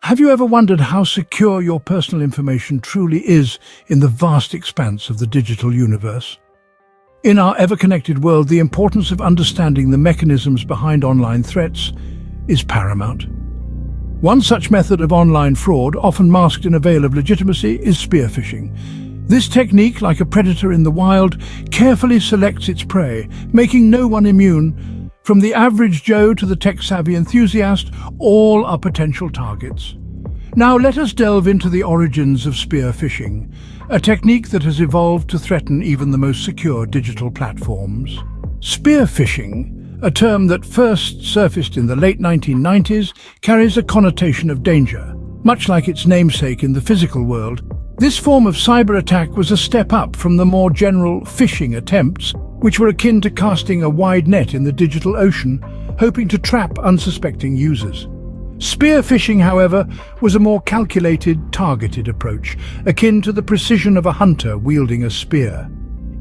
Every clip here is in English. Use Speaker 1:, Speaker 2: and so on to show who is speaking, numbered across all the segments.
Speaker 1: Have you ever wondered how secure your personal information truly is in the vast expanse of the digital universe? In our ever-connected world, the importance of understanding the mechanisms behind online threats is paramount. One such method of online fraud, often masked in a veil of legitimacy, is spear phishing. This technique, like a predator in the wild, carefully selects its prey, making no one immune. From the average Joe to the tech-savvy enthusiast, all are potential targets. Now let us delve into the origins of spear phishing, a technique that has evolved to threaten even the most secure digital platforms. Spear phishing, a term that first surfaced in the late 1990s, carries a connotation of danger. Much like its namesake in the physical world, this form of cyber attack was a step up from the more general phishing attempts, which were akin to casting a wide net in the digital ocean, hoping to trap unsuspecting users. Spear phishing, however, was a more calculated, targeted approach, akin to the precision of a hunter wielding a spear.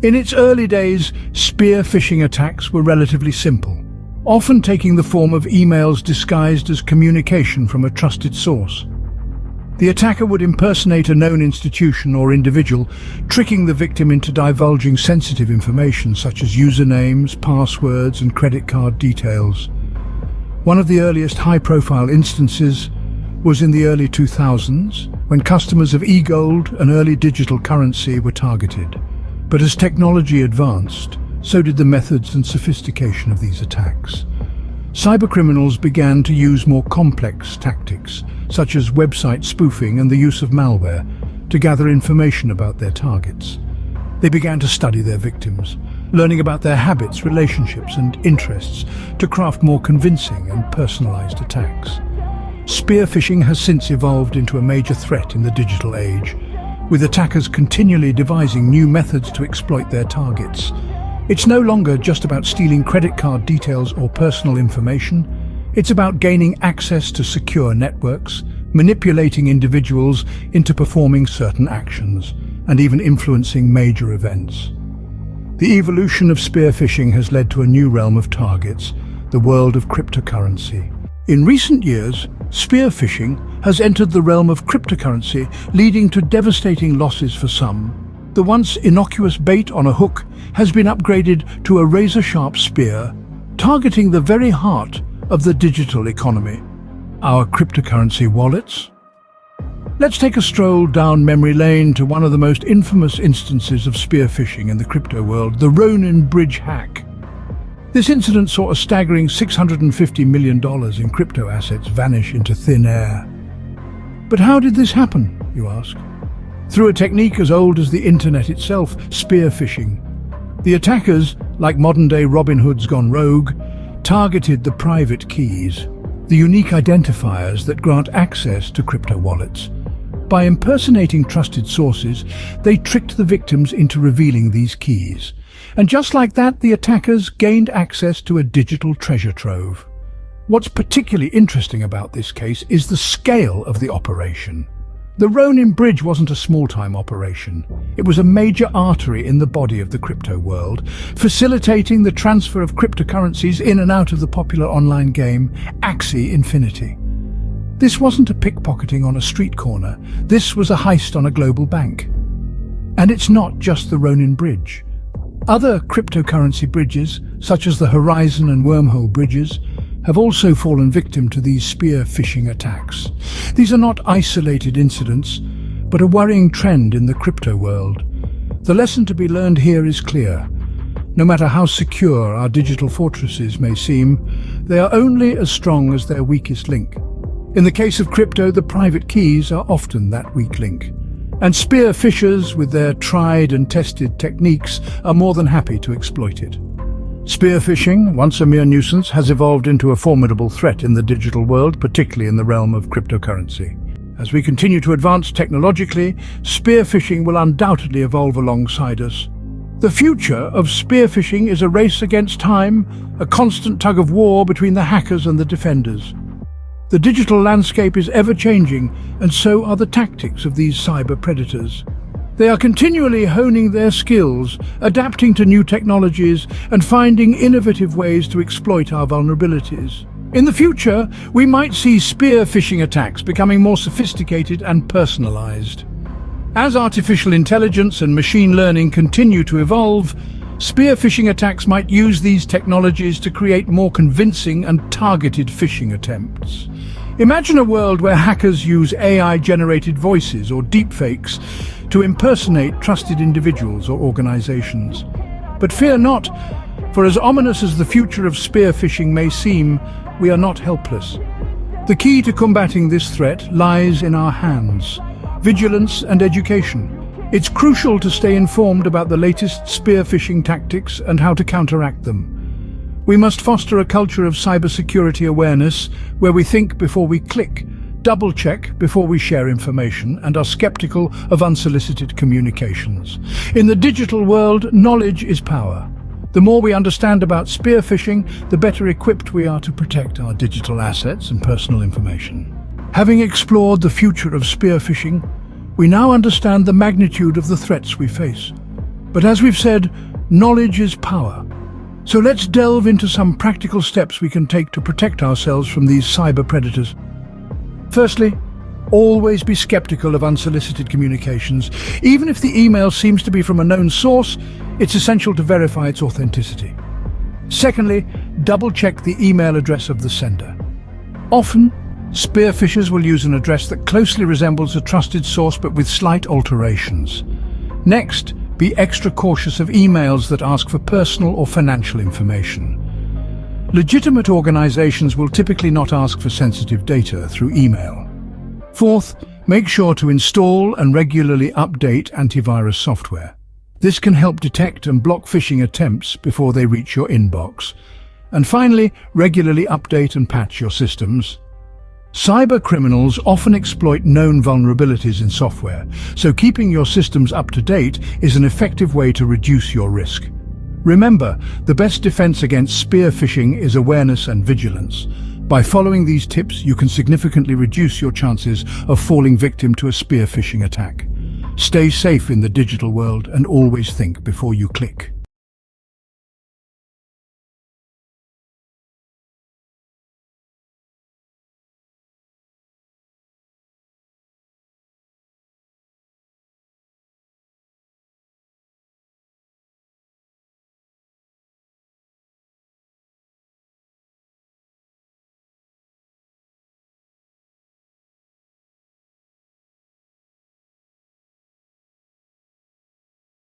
Speaker 1: In its early days, spear phishing attacks were relatively simple, often taking the form of emails disguised as communication from a trusted source. The attacker would impersonate a known institution or individual, tricking the victim into divulging sensitive information such as usernames, passwords, and credit card details. One of the earliest high-profile instances was in the early 2000s, when customers of e-gold, an early digital currency, were targeted. But as technology advanced, so did the methods and sophistication of these attacks. Cybercriminals began to use more complex tactics, such as website spoofing and the use of malware, to gather information about their targets. They began to study their victims, learning about their habits, relationships, and interests to craft more convincing and personalized attacks. Spear phishing has since evolved into a major threat in the digital age, with attackers continually devising new methods to exploit their targets. It's no longer just about stealing credit card details or personal information. It's about gaining access to secure networks, manipulating individuals into performing certain actions, and even influencing major events. The evolution of spear phishing has led to a new realm of targets, the world of cryptocurrency. In recent years, spear phishing has entered the realm of cryptocurrency, leading to devastating losses for some. The once innocuous bait on a hook has been upgraded to a razor-sharp spear, targeting the very heart of the digital economy, our cryptocurrency wallets. Let's take a stroll down memory lane to one of the most infamous instances of spear phishing in the crypto world, the Ronin Bridge hack. This incident saw a staggering $650 million in crypto assets vanish into thin air. But how did this happen, you ask? Through a technique as old as the internet itself, spear phishing. The attackers, like modern-day Robin Hoods gone rogue, targeted the private keys, the unique identifiers that grant access to crypto wallets. By impersonating trusted sources, they tricked the victims into revealing these keys. And just like that, the attackers gained access to a digital treasure trove. What's particularly interesting about this case is the scale of the operation. The Ronin Bridge wasn't a small-time operation. It was a major artery in the body of the crypto world, facilitating the transfer of cryptocurrencies in and out of the popular online game Axie Infinity. This wasn't a pickpocketing on a street corner. This was a heist on a global bank. And it's not just the Ronin Bridge. Other cryptocurrency bridges, such as the Horizon and Wormhole bridges, have also fallen victim to these spear phishing attacks. These are not isolated incidents, but a worrying trend in the crypto world. The lesson to be learned here is clear. No matter how secure our digital fortresses may seem, they are only as strong as their weakest link. In the case of crypto, the private keys are often that weak link. And spear phishers, with their tried and tested techniques, are more than happy to exploit it. Spear phishing, once a mere nuisance, has evolved into a formidable threat in the digital world, particularly in the realm of cryptocurrency. As we continue to advance technologically, spear phishing will undoubtedly evolve alongside us. The future of spear phishing is a race against time, a constant tug-of-war between the hackers and the defenders. The digital landscape is ever-changing, and so are the tactics of these cyber predators. They are continually honing their skills, adapting to new technologies, and finding innovative ways to exploit our vulnerabilities. In the future, we might see spear phishing attacks becoming more sophisticated and personalized. As artificial intelligence and machine learning continue to evolve, spear phishing attacks might use these technologies to create more convincing and targeted phishing attempts. Imagine a world where hackers use AI-generated voices or deepfakes to impersonate trusted individuals or organizations. But fear not, for as ominous as the future of spear phishing may seem, we are not helpless. The key to combating this threat lies in our hands: vigilance and education. It's crucial to stay informed about the latest spear phishing tactics and how to counteract them. We must foster a culture of cybersecurity awareness where we think before we click, double-check before we share information, and are skeptical of unsolicited communications. In the digital world, knowledge is power. The more we understand about spear phishing, the better equipped we are to protect our digital assets and personal information. Having explored the future of spear phishing, we now understand the magnitude of the threats we face. But as we've said, knowledge is power. So let's delve into some practical steps we can take to protect ourselves from these cyber predators. Firstly, always be skeptical of unsolicited communications. Even if the email seems to be from a known source, it's essential to verify its authenticity. Secondly, double-check the email address of the sender. Often, spear phishers will use an address that closely resembles a trusted source but with slight alterations. Next, be extra cautious of emails that ask for personal or financial information. Legitimate organizations will typically not ask for sensitive data through email. Fourth, make sure to install and regularly update antivirus software. This can help detect and block phishing attempts before they reach your inbox. And finally, regularly update and patch your systems. Cyber criminals often exploit known vulnerabilities in software, so keeping your systems up to date is an effective way to reduce your risk. Remember, the best defense against spear phishing is awareness and vigilance. By following these tips, you can significantly reduce your chances of falling victim to a spear phishing attack. Stay safe in the digital world and always think before you click.